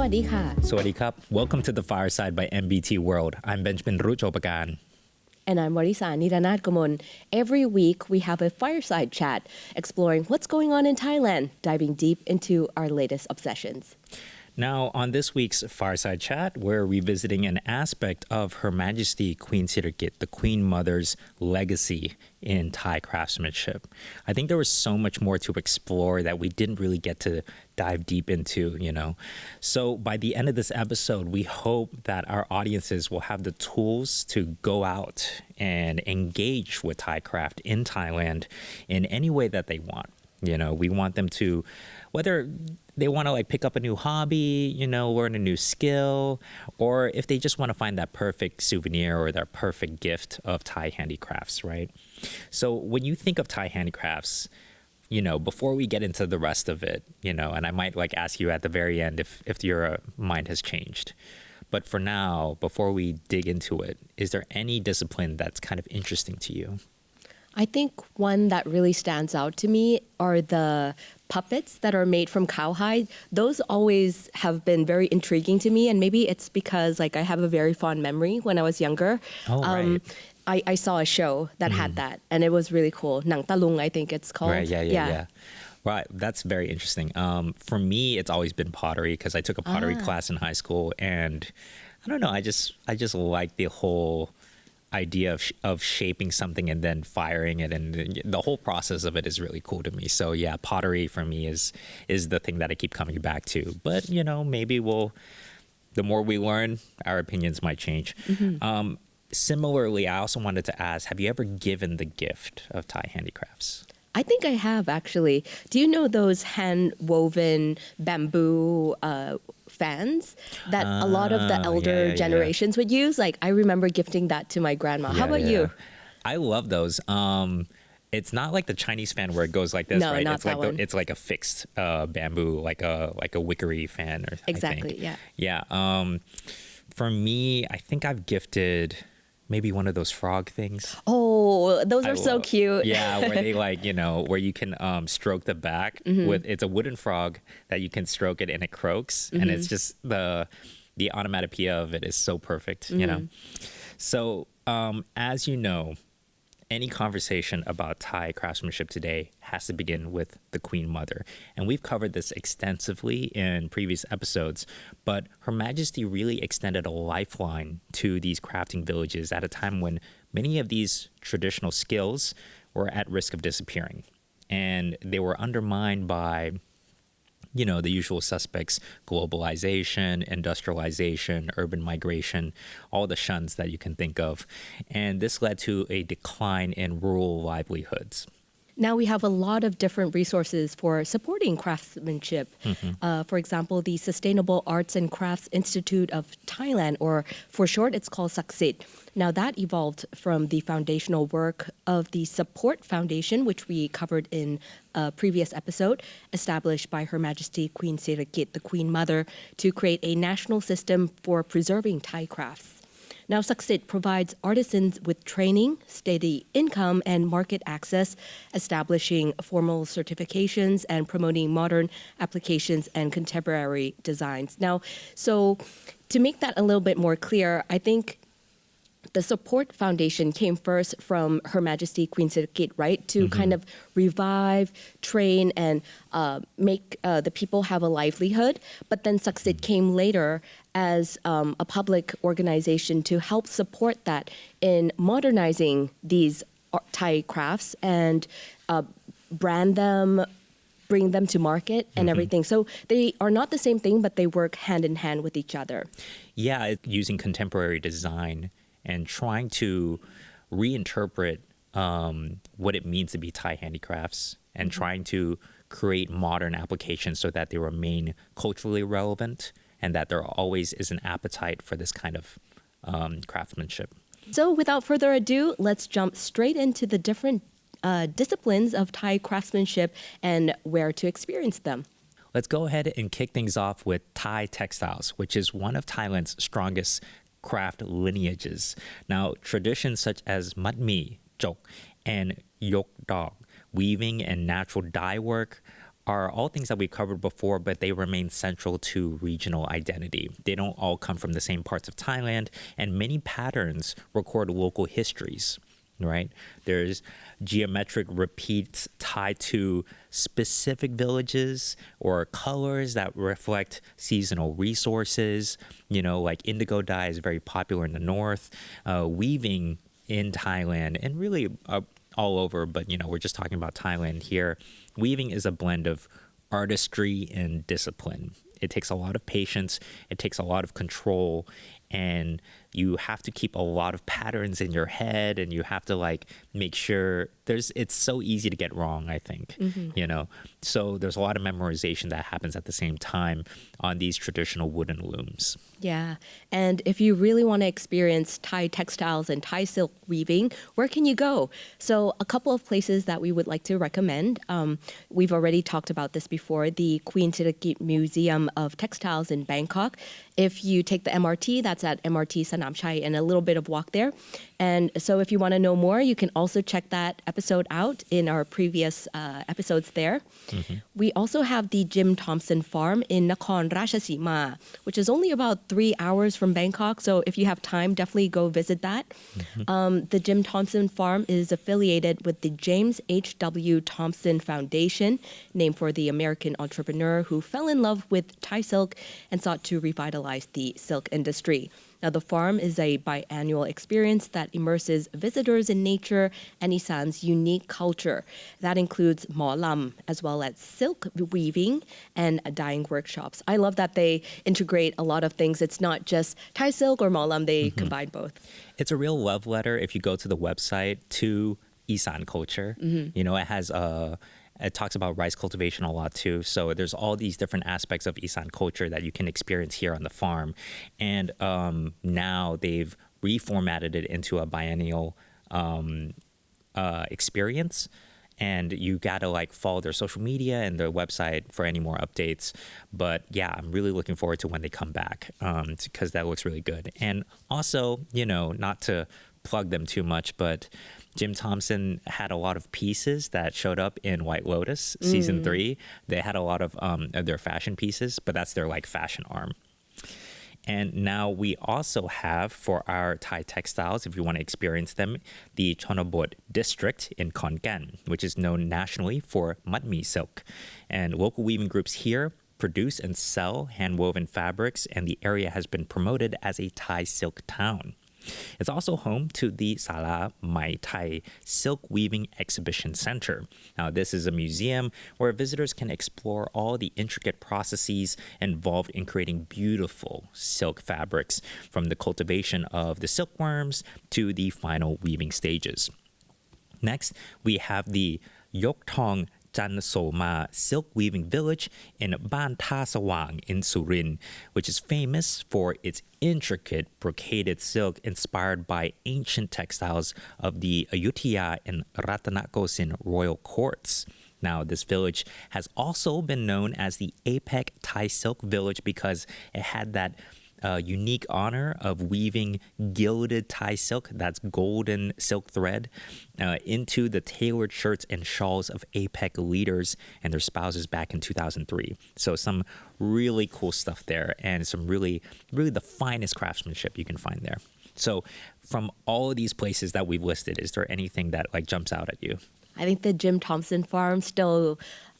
วัสดีค่ะ สวัสดีครับ Welcome to the Fireside by MBT World. I'm Benjamin Ruchopakan. And I'm Warisa Niranat Gomon. Every week we have a fireside chat exploring what's going on in Thailand, diving deep into our latest obsessions. Now, on this week's Fireside Chat, we're revisiting an aspect of Her Majesty Queen Sirikit, the Queen Mother's legacy in Thai craftsmanship. I think there was so much more to explore that we didn't really get to dive deep into, So by the end of this episode, we hope that our audiences will have the tools to go out and engage with Thai craft in Thailand in any way that they want. We want them to, whether they want to pick up a new hobby, learn a new skill, or if they just want to find that perfect souvenir or that perfect gift of Thai handicrafts, right? So when you think of Thai handicrafts, before we get into the rest of it, and I might ask you at the very end if your mind has changed. But for now, before we dig into it, is there any discipline that's kind of interesting to you? I think one that really stands out to me are the puppets that are made from cowhide. Those always have been very intriguing to me, and maybe it's because I have a very fond memory when I was younger. Oh, right. I saw a show that had that, and it was really cool. Nang Talung, I think it's called. Right, yeah. Right, that's very interesting. For me, it's always been pottery because I took a pottery class in high school, and I don't know, I just like the whole idea of shaping something and then firing it, and the whole process of it is really cool to me. So yeah, pottery for me is the thing that I keep coming back to. But maybe the more we learn, our opinions might change. Mm-hmm. Similarly, I also wanted to ask, have you ever given the gift of Thai handicrafts? I think I have, actually. Do you know those hand-woven bamboo fans that a lot of the elder generations would use? I remember gifting that to my grandma. How about you? I love those. It's not like the Chinese fan where it goes like this, no, right? Not it's that one. It's like a fixed bamboo, like a wickery fan. Exactly, I think. yeah. For me, I think I've gifted maybe one of those frog things. Oh, those are so cute. Yeah, where they where you can stroke the back with, it's a wooden frog that you can stroke it and it croaks. And it's just the onomatopoeia of it is so perfect, So as you know, any conversation about Thai craftsmanship today has to begin with the Queen Mother. And we've covered this extensively in previous episodes, but Her Majesty really extended a lifeline to these crafting villages at a time when many of these traditional skills were at risk of disappearing. And they were undermined by the usual suspects: globalization, industrialization, urban migration, all the shuns that you can think of. And this led to a decline in rural livelihoods. Now we have a lot of different resources for supporting craftsmanship. Mm-hmm. For example, the Sustainable Arts and Crafts Institute of Thailand, or for short, it's called Saksit. Now that evolved from the foundational work of the Support Foundation, which we covered in a previous episode, established by Her Majesty Queen Sirikit, the Queen Mother, to create a national system for preserving Thai crafts. Now, Saksit provides artisans with training, steady income, and market access, establishing formal certifications and promoting modern applications and contemporary designs. Now, so to make that a little bit more clear, I think the Support Foundation came first from Her Majesty Queen Sirikit, right? To kind of revive, train, and make the people have a livelihood. But then Saksit came later as a public organization to help support that in modernizing these Thai crafts and brand them, bring them to market and everything. So they are not the same thing, but they work hand in hand with each other. Yeah, using contemporary design and trying to reinterpret what it means to be Thai handicrafts and trying to create modern applications so that they remain culturally relevant and that there always is an appetite for this kind of craftsmanship. So without further ado, let's jump straight into the different disciplines of Thai craftsmanship and where to experience them. Let's go ahead and kick things off with Thai Textiles, which is one of Thailand's strongest craft lineages. Now, traditions such as mat mi, jok, and yok dog, weaving and natural dye work are all things that we've covered before, but they remain central to regional identity. They don't all come from the same parts of Thailand, and many patterns record local histories, right? There's geometric repeats tied to specific villages or colors that reflect seasonal resources. Like indigo dye is very popular in the north. Weaving in Thailand and really all over, but we're just talking about Thailand here. Weaving is a blend of artistry and discipline. It takes a lot of patience, it takes a lot of control, and you have to keep a lot of patterns in your head, and you have to make sure it's so easy to get wrong, I think. So there's a lot of memorization that happens at the same time on these traditional wooden looms. Yeah. And if you really want to experience Thai textiles and Thai silk weaving, where can you go? So a couple of places that we would like to recommend. We've already talked about this before, the Queen Sirikit Museum of Textiles in Bangkok. If you take the MRT, that's at MRT Sanam Chai, and a little bit of walk there. And so if you want to know more, you can also check that episode out in our previous episodes there. We also have the Jim Thompson Farm in Nakhon Ratchasima, which is only about 3 hours from Bangkok. So if you have time, definitely go visit that. The Jim Thompson Farm is affiliated with the James H.W. Thompson Foundation, named for the American entrepreneur who fell in love with Thai silk and sought to revitalize the silk industry. Now, the farm is a biannual experience that immerses visitors in nature and Isan's unique culture. That includes Mo Lam, as well as silk weaving and dyeing workshops. I love that they integrate a lot of things. It's not just Thai silk or Mo Lam, they combine both. It's a real love letter if you go to the website to Isan culture. It has it talks about rice cultivation a lot too. So there's all these different aspects of Isan culture that you can experience here on the farm. And now they've reformatted it into a biennial experience. And you gotta follow their social media and their website for any more updates. But yeah, I'm really looking forward to when they come back because that looks really good. And also, not to plug them too much, but Jim Thompson had a lot of pieces that showed up in White Lotus season 3. They had a lot of their fashion pieces, but that's their fashion arm. And now we also have for our Thai textiles, if you want to experience them, the Chonabod district in Khon Kaen, which is known nationally for Matmi silk. And local weaving groups here produce and sell hand-woven fabrics, and the area has been promoted as a Thai silk town. It's also home to the Sala Mai Thai Silk Weaving Exhibition Center. Now, this is a museum where visitors can explore all the intricate processes involved in creating beautiful silk fabrics, from the cultivation of the silkworms to the final weaving stages. Next, we have the Yok Thong Chan Soma Silk Weaving Village in Ban Tha Sawang in Surin, which is famous for its intricate brocaded silk inspired by ancient textiles of the Ayutthaya and Ratanakosin royal courts. Now, this village has also been known as the Apex Thai Silk Village because it had that unique honor of weaving gilded Thai silk, that's golden silk thread, into the tailored shirts and shawls of APEC leaders and their spouses back in 2003. So some really cool stuff there, and some really, really the finest craftsmanship you can find there. So from all of these places that we've listed, is there anything that jumps out at you? I think the Jim Thompson Farm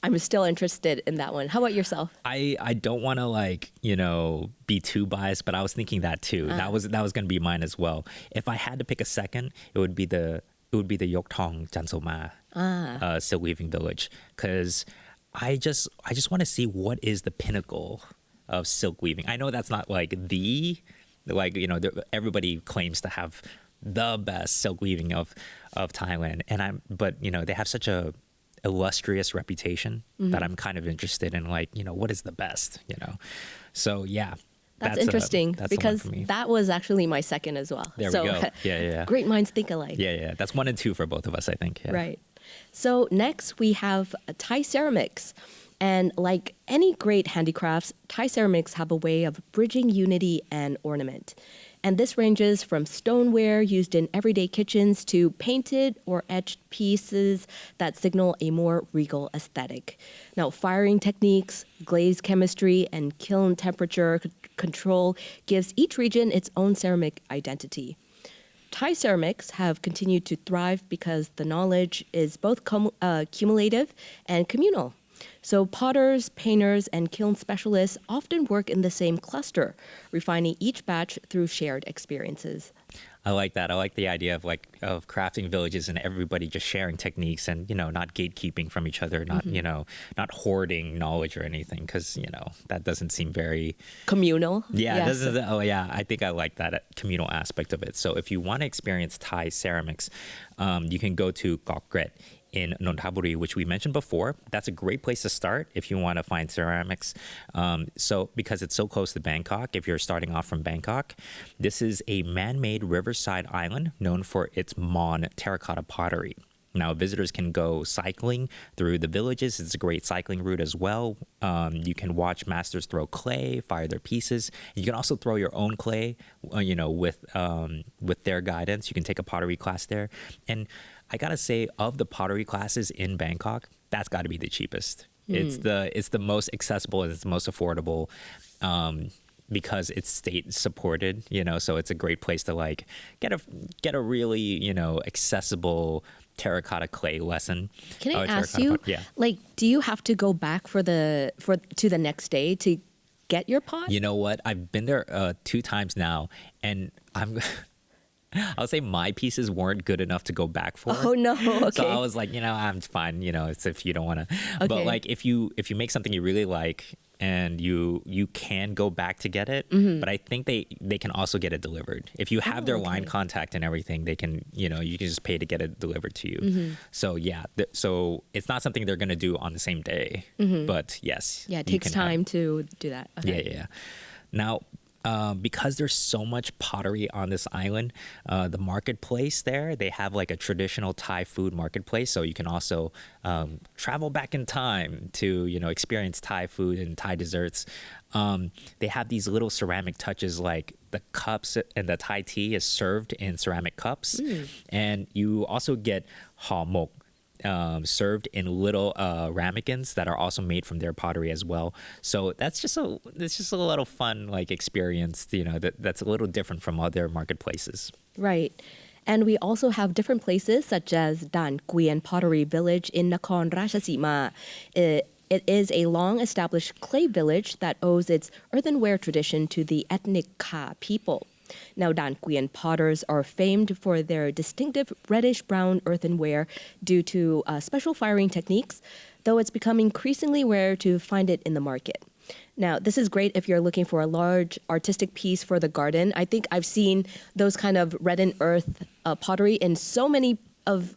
I'm still interested in that one. How about yourself? I don't want to be too biased, but I was thinking that too. That was going to be mine as well. If I had to pick a second, it would be the Yok Thong Chansoma silk weaving village, because I just want to see what is the pinnacle of silk weaving. I know that's not everybody claims to have the best silk weaving of Thailand, but they have such a illustrious reputation that I'm kind of interested in, what is the best, So yeah. That's interesting because that was actually my second as well. There we go. Yeah. Great minds think alike. Yeah. That's 1 and 2 for both of us, I think. Yeah. Right. So next we have Thai Ceramics. And like any great handicrafts, Thai ceramics have a way of bridging unity and ornament. And this ranges from stoneware used in everyday kitchens to painted or etched pieces that signal a more regal aesthetic. Now, firing techniques, glaze chemistry, and kiln temperature control gives each region its own ceramic identity. Thai ceramics have continued to thrive because the knowledge is both cumulative and communal. So potters, painters, and kiln specialists often work in the same cluster, refining each batch through shared experiences. I like that. I like the idea of crafting villages and everybody just sharing techniques and not gatekeeping from each other, not not hoarding knowledge or anything, because that doesn't seem very Communal. yeah. It Yes. doesn't, oh yeah, I think I like that communal aspect of it. So if you want to experience Thai ceramics, you can go to Gokgret in Nonthaburi, which we mentioned before. That's a great place to start if you want to find ceramics. So because it's so close to Bangkok, if you're starting off from Bangkok, this is a man-made riverside island known for its Mon terracotta pottery. Now, visitors can go cycling through the villages. It's a great cycling route as well. You can watch masters throw clay, fire their pieces. You can also throw your own clay, with their guidance. You can take a pottery class there. And I gotta say, of the pottery classes in Bangkok, that's got to be the cheapest. It's the most accessible and it's the most affordable. Because it's state supported, so it's a great place to get a really, accessible terracotta clay lesson. Can I ask terracotta you, yeah. do you have to go back to the next day to get your pot? You know what? I've been there 2 times now, and I'll say my pieces weren't good enough to go back for. Oh no! Okay. So I was like, I'm fine. It's if you don't want to. Okay. But if you make something you really like and you can go back to get it, but I think they can also get it delivered. If you have their line contact and everything, they can you can just pay to get it delivered to you. So yeah, so it's not something they're gonna do on the same day, but yes. Yeah, it takes time to do that. Okay. Yeah. Now, because there's so much pottery on this island, the marketplace there, they have a traditional Thai food marketplace. So you can also travel back in time to, experience Thai food and Thai desserts. They have these little ceramic touches, like the cups and the Thai tea is served in ceramic cups. And you also get ha mok, served in little ramekins that are also made from their pottery as well. So it's just a little fun experience, that's a little different from other marketplaces. Right. And we also have different places such as Dan Guyen Pottery Village in Nakhon Ratchasima. It is a long-established clay village that owes its earthenware tradition to the ethnic Kha people. Now, Dan Guyen potters are famed for their distinctive reddish-brown earthenware due to special firing techniques, though it's become increasingly rare to find it in the market. Now, this is great if you're looking for a large artistic piece for the garden. I think I've seen those kind of red and earth pottery in so many of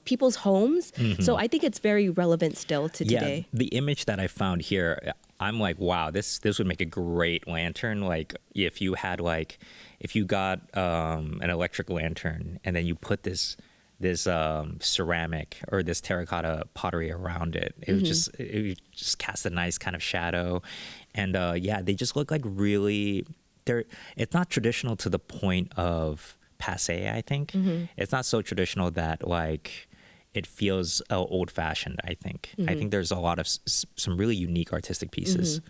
people's homes. So I think it's very relevant still to today. Yeah, the image that I found here, I'm like, wow, this would make a great lantern. If you got an electric lantern and then you put this ceramic or this terracotta pottery around it, it would just cast a nice kind of shadow. And they just look like really, it's not traditional to the point of passe, I think. It's not so traditional that it feels old-fashioned, I think. I think there's a lot of some really unique artistic pieces.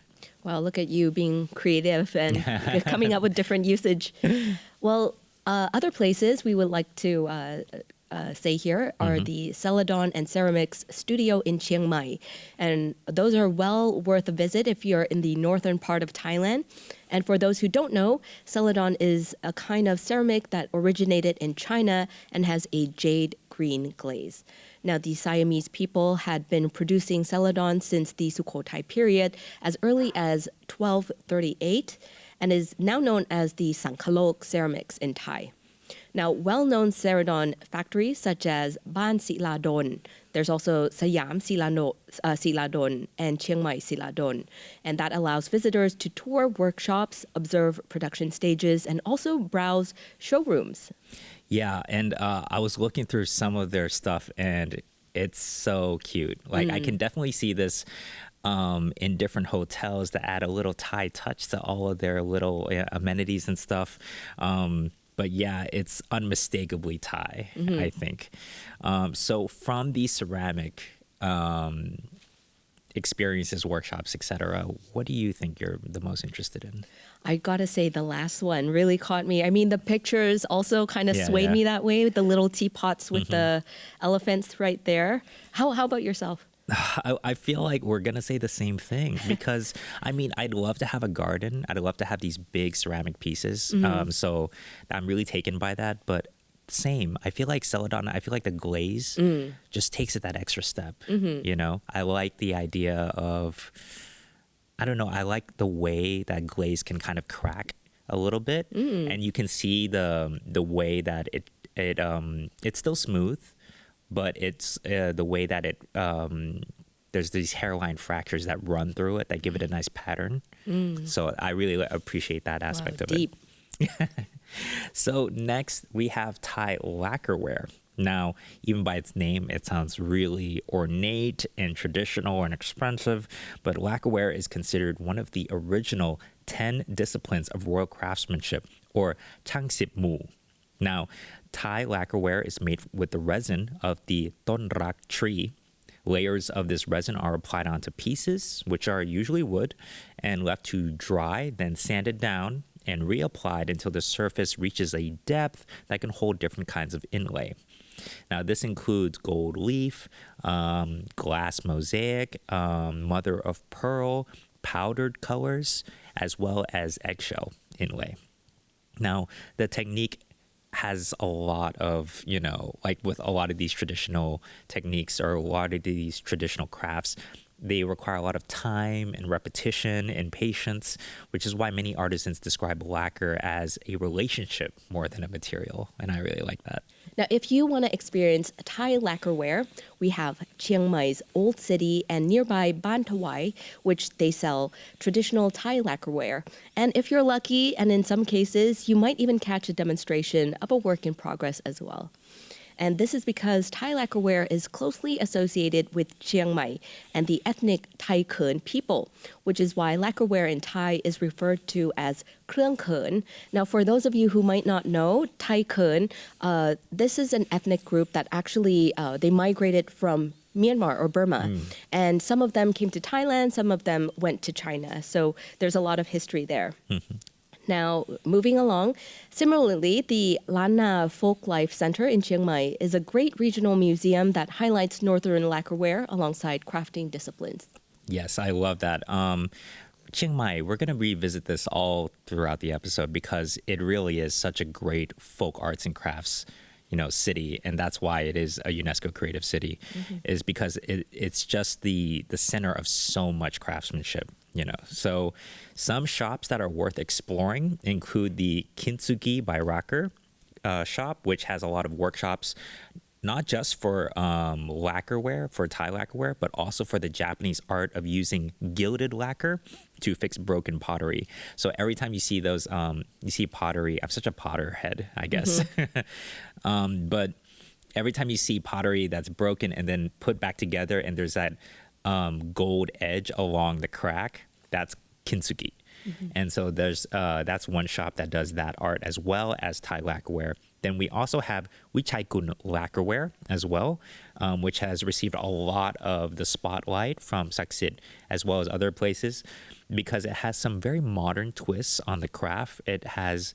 Well, look at you being creative and coming up with different usage. Well, other places we would like to say here are the Celadon and Ceramics Studio in Chiang Mai. And those are well worth a visit if you're in the northern part of Thailand. And for those who don't know, Celadon is a kind of ceramic that originated in China and has a jade green glaze. Now, the Siamese people had been producing Celadon since the Sukhothai period as early as 1238 and is now known as the Sangkhalok ceramics in Thai. Now, well-known Celadon factories such as Ban Siladon, there's also Siam Siladon and Chiang Mai Siladon, and that allows visitors to tour workshops, observe production stages, and also browse showrooms. Yeah, and I was looking through some of their stuff, and It's so cute. Like I can definitely see this in different hotels that add a little Thai touch to all of their little amenities and stuff. But yeah, it's unmistakably Thai, I think. So from the ceramic experiences, workshops, etc., what do you think you're the most interested in? I gotta say, the last one really caught me. I mean, the pictures also kind of Yeah, swayed yeah. me that way with the little teapots with the elephants right there. How about yourself? I feel like we're gonna say the same thing because I mean I'd love to have a garden. I'd love to have these big ceramic pieces. So I'm really taken by that. But same, I feel like celadon. I feel like the glaze just takes it that extra step. You know, I like the idea of I don't know. I like the way that glaze can kind of crack a little bit, and you can see the way that it's still smooth, but it's the way that there's these hairline fractures that run through it that give it a nice pattern. So I really appreciate that aspect Wow, of deep. it. So next we have Thai lacquerware. Now, even by its name, it sounds really ornate and traditional and expensive, but lacquerware is considered one of the original 10 disciplines of royal craftsmanship, or changsip mu. Now, Thai lacquerware is made with the resin of the tonrak tree. Layers of this resin are applied onto pieces, which are usually wood, and left to dry, then sanded down and reapplied until the surface reaches a depth that can hold different kinds of inlay. Now, this includes gold leaf, glass mosaic, mother of pearl, powdered colors, as well as eggshell inlay. Now, the technique has a lot of, you know, like with a lot of these traditional techniques or a lot of these traditional crafts, they require a lot of time and repetition and patience, which is why many artisans describe lacquer as a relationship more than a material. And I really like that. Now, if you want to experience Thai lacquerware, we have Chiang Mai's Old City and nearby Ban Thawai, which they sell traditional Thai lacquerware. And if you're lucky, and in some cases, you might even catch a demonstration of a work in progress as well. And this is because Thai lacquerware is closely associated with Chiang Mai and the ethnic Thai Khön people, which is why lacquerware in Thai is referred to as Krương Khön. Now, for those of you who might not know, Thai Khön, this is an ethnic group that actually, they migrated from Myanmar or Burma. And some of them came to Thailand, some of them went to China. So there's a lot of history there. Now, moving along, similarly, the Lan Na Folk Life Center in Chiang Mai is a great regional museum that highlights northern lacquerware alongside crafting disciplines. Yes, I love that. Chiang Mai, we're going to revisit this all throughout the episode because it really is such a great folk arts and crafts, you know, city, and that's why it is a UNESCO creative city, is because it's just the center of so much craftsmanship, you know. So some shops that are worth exploring include the Kintsugi by Rocker shop, which has a lot of workshops, not just for lacquerware, for Thai lacquerware, but also for the Japanese art of using gilded lacquer to fix broken pottery. So every time you see those, you see pottery. I'm such a potter head, I guess. But every time you see pottery that's broken and then put back together, and there's that gold edge along the crack, that's kintsugi. And so there's that's one shop that does that art as well as Thai lacquerware. Then we also have Wichaikun Lacquerware as well, which has received a lot of the spotlight from Saksit as well as other places because it has some very modern twists on the craft. It has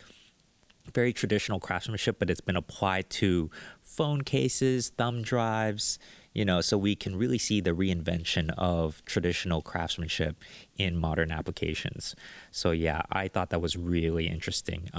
very traditional craftsmanship, but it's been applied to phone cases, thumb drives, you know, so we can really see the reinvention of traditional craftsmanship in modern applications. So yeah, I thought that was really interesting.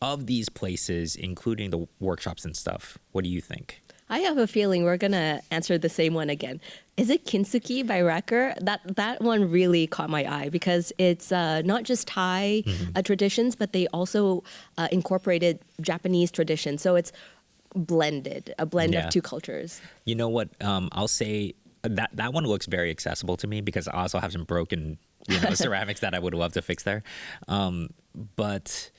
Of these places, including the workshops and stuff, what do you think? I have a feeling we're going to answer the same one again. Is it Kintsugi by Rocker? That one really caught my eye because it's not just Thai traditions, but they also incorporated Japanese traditions. So it's blended, a blend of two cultures. You know what? I'll say that one looks very accessible to me because I also have some broken, you know, ceramics that I would love to fix there. But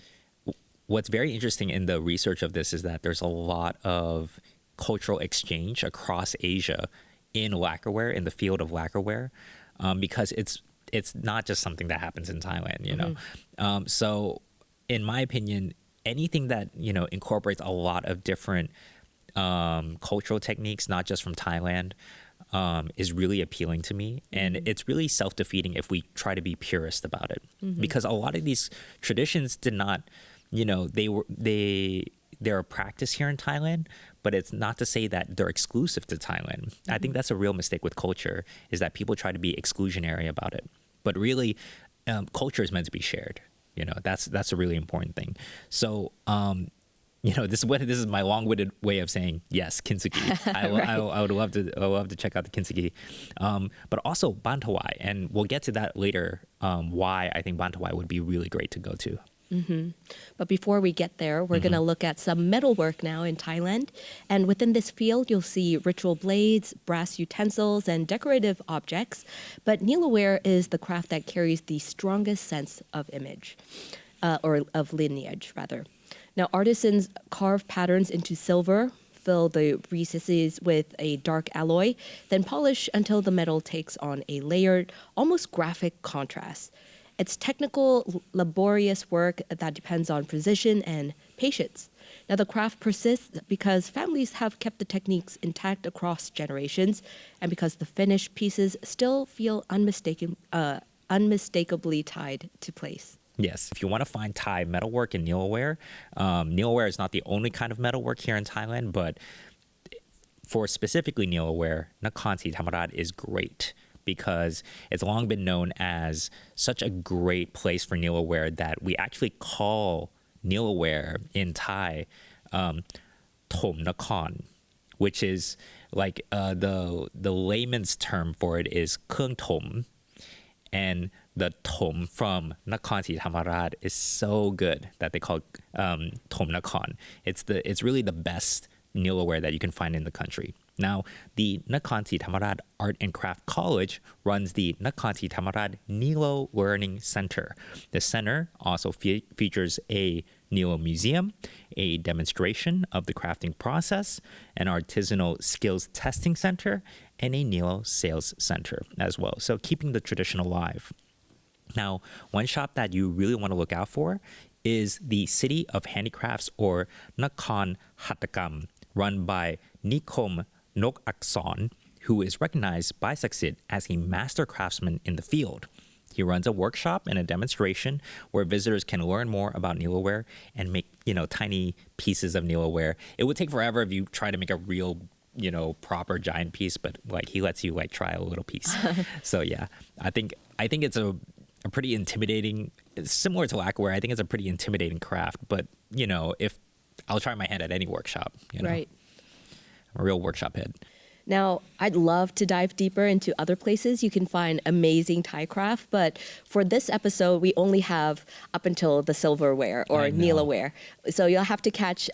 what's very interesting in the research of this is that there's a lot of cultural exchange across Asia in lacquerware, in the field of lacquerware, because it's not just something that happens in Thailand, you know. So in my opinion, anything that, you know, incorporates a lot of different cultural techniques, not just from Thailand, is really appealing to me. And it's really self-defeating if we try to be purist about it. Because a lot of these traditions did not, you know, they're a practice here in Thailand, but it's not to say that they're exclusive to Thailand. I think that's a real mistake with culture, is that people try to be exclusionary about it. But really, culture is meant to be shared. You know, that's a really important thing. So, you know, this is my long-winded way of saying yes, kintsugi. I would love to check out the kintsugi, but also bantawai, and we'll get to that later. Why I think bantawai would be really great to go to. But before we get there, we're going to look at some metalwork now in Thailand. And within this field, you'll see ritual blades, brass utensils, and decorative objects. But Nielloware is the craft that carries the strongest sense of image, or of lineage, rather. Now, artisans carve patterns into silver, fill the recesses with a dark alloy, then polish until the metal takes on a layered, almost graphic contrast. It's technical, laborious work that depends on precision and patience. Now, the craft persists because families have kept the techniques intact across generations, and because the finished pieces still feel unmistakably tied to place. Yes, if you want to find Thai metalwork in Nielloware, Nielloware is not the only kind of metalwork here in Thailand, but for specifically Nielloware, Nakhon Si Thammarat is great because it's long been known as such a great place for Nielloware that we actually call Nielloware in Thai Thom Nakhon, which is like the layman's term for it is Keung Thom. And the Thom from Nakhon Si Thammarat is so good that they call it Thom Nakhon. It's really the best Nielloware that you can find in the country. Now, the Nakhon Si Thammarat Art and Craft College runs the Nakhon Si Thammarat Niello Learning Center. The center also features a Niello Museum, a demonstration of the crafting process, an artisanal skills testing center, and a Niello sales center as well. So keeping the tradition alive. Now, one shop that you really want to look out for is the City of Handicrafts, or Nakhon Hattakam, run by Nikom Nok Akson, who is recognized by Saksit as a master craftsman in the field. He runs a workshop and a demonstration where visitors can learn more about Nielloware and make, tiny pieces of Nielloware. It would take forever if you try to make a real, proper giant piece, but he lets you try a little piece. So yeah, I think it's a pretty intimidating, similar to Lacquerware. I think it's a pretty intimidating craft, but if I'll try my hand at any workshop, Right. I'm a real workshop head. Now, I'd love to dive deeper into other places you can find amazing Thai craft, but for this episode, we only have up until the silverware or Nielloware. So you'll have to catch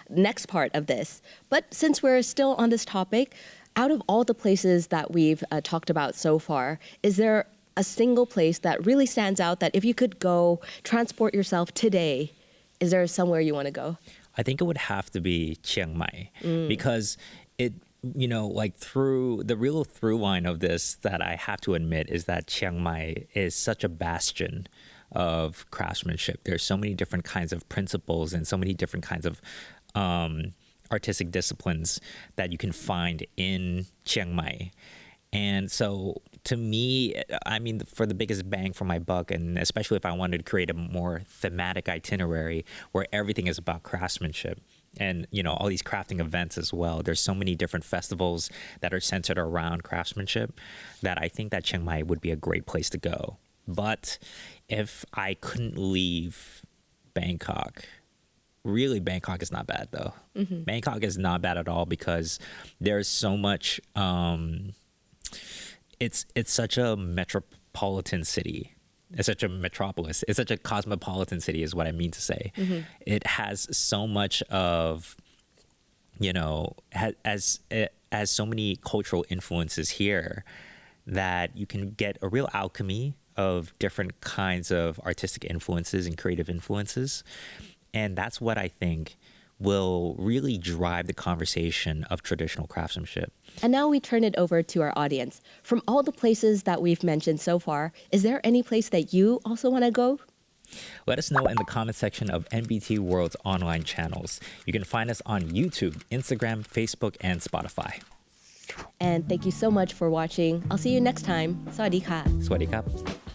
next part of this. But since we're still on this topic, out of all the places that we've talked about so far, is there a single place that really stands out that if you could go transport yourself today, is there somewhere you want to go? I think it would have to be Chiang Mai because it, through the real through line of this that I have to admit is that Chiang Mai is such a bastion of craftsmanship. There's so many different kinds of principles and so many different kinds of artistic disciplines that you can find in Chiang Mai. And so to me, for the biggest bang for my buck, and especially if I wanted to create a more thematic itinerary where everything is about craftsmanship and, all these crafting events as well, there's so many different festivals that are centered around craftsmanship that I think that Chiang Mai would be a great place to go. But if I couldn't leave Bangkok, really Bangkok is not bad though. Mm-hmm. Bangkok is not bad at all because there's so much... It's such a metropolitan city. It's such a metropolis. It's such a cosmopolitan city is what I mean to say. Mm-hmm. It has so much of, has so many cultural influences here that you can get a real alchemy of different kinds of artistic influences and creative influences. And that's what I think will really drive the conversation of traditional craftsmanship. And now we turn it over to our audience. From all the places that we've mentioned so far, is there any place that you also want to go? Let us know in the comment section of NBT World's online channels. You can find us on YouTube, Instagram, Facebook, and Spotify. And thank you so much for watching. I'll see you next time. สวัสดีค่ะ สวัสดีครับ